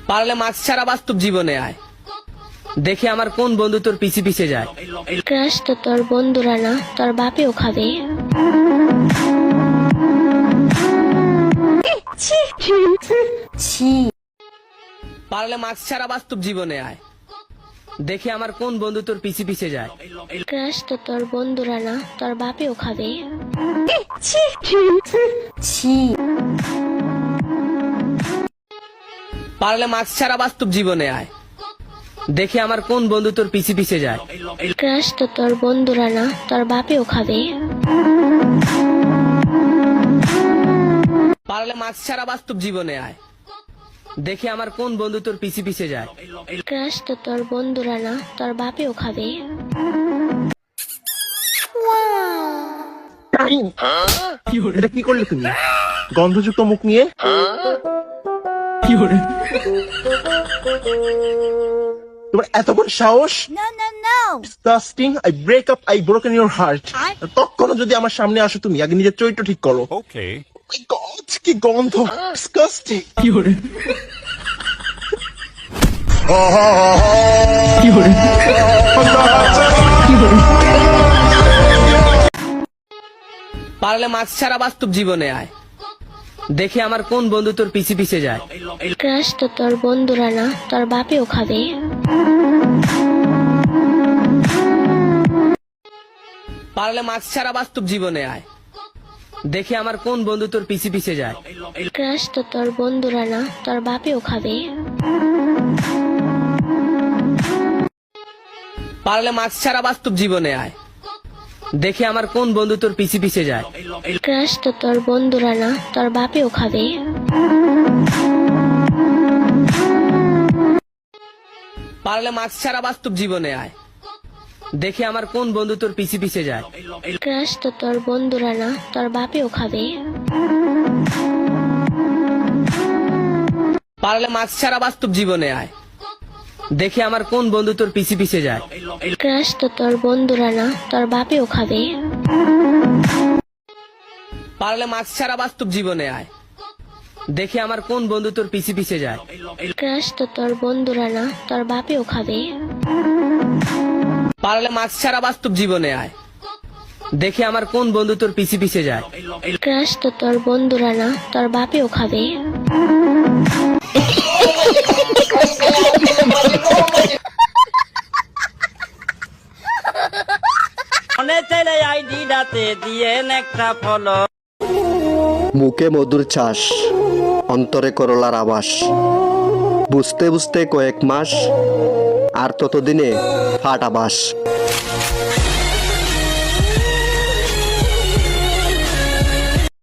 পারলে মাস্ক ছাড়া বাস্তব জীবনে আয়, দেখি আমার কোন বন্ধু তোর পিছে পিছে যায়। ক্রাশ তো তোর বন্ধুরা না, তোর বাপেও খাবে। পারলে মাস্ক ছাড়া বাস্তব জীবনে আয়, দেখি আমার কোন বন্ধু তোর পিছে পিছে যায়। ক্রাশ তো তোর বন্ধুরা না, তোর বাপেও খাবে। পারলে মাস্ক ছাড়া বাস্তব জীবনে আয়, দেখি আমার কোন বন্ধু তোর পিছে পিছে যায়। ক্রাশ তো তোর বন্ধুরা না, তোর বাপেও খাবে। পারলে মাস্ক ছাড়া বাস্তব জীবনে আয়, দেখি আমার কোন বন্ধু তোর পিছে পিছে যায়। ক্রাশ তো তোর বন্ধুরা না, তোর বাপেও খাবে। এটা কি করলে তুমি? গন্ধযুক্ত মুখ নিয়ে তোমার এত বড় সাহস! Disgusting! I break up, I broken your heart. তখনও যদি আমার সামনে আসো তুমি আগে নিজের চরিত্র ঠিক করো। Okay. My God, কি গন্ধ! Disgusting! পারলে মাস্ক ছাড়া বাস্তব জীবনে আয়, দেখি আমার কোন বন্ধু তোর পিছে পিছে যায়। ক্রাশ তো তোর বন্ধুরা না, তোর বাপেও খাবে। পারলে মাস্ক ছাড়া বাস্তব জীবনে আয়, দেখি আমার কোন বন্ধু তোর পিছে পিছে যায়। ক্রাশ তো তোর বন্ধুরা না, তোর বাপেও খাবে। পারলে মাস্ক ছাড়া বাস্তব জীবনে আয়, দেখি আমার কোন বন্ধু তোর পিছে পিছে যায়। ক্রাশ তো তোর বন্ধুরা না, তোর বাপেও খাবে। পারলে মাস্ক ছাড়া বাস্তব জীবনে আয়, দেখি আমার কোন বন্ধু তোর পিছে পিছে যায়। ক্রাশ তো তোর বন্ধুরা না, তোর বাপেও খাবে। পারলে মাস্ক ছাড়া বাস্তব জীবনে আয়, দেখি আমার কোন বন্ধু তোর পিছে পিছে যায়। ক্রাশ তো তোর বন্ধুরা না, তোর বাপেও খাবে। পারলে মাস্ক ছাড়া বাস্তব জীবনে আয়, দেখি আমার কোন বন্ধু তোর পিছে পিছে যায়। ক্রাশ তো তোর বন্ধুরা না, তোর বাপেও খাবে। পারলে মাস্ক ছাড়া বাস্তব জীবনে আয়, দেখি আমার কোন বন্ধু তোর পিছে পিছে যায়। ক্রাশ তো তোর বন্ধুরা না, তোর বাপেও খাবে। মুখে মধুর চাষ, অন্তরে করলার আবাস। বুঝতে বুঝতে কয়েক মাস, আর ততদিনে ফাটা বাস।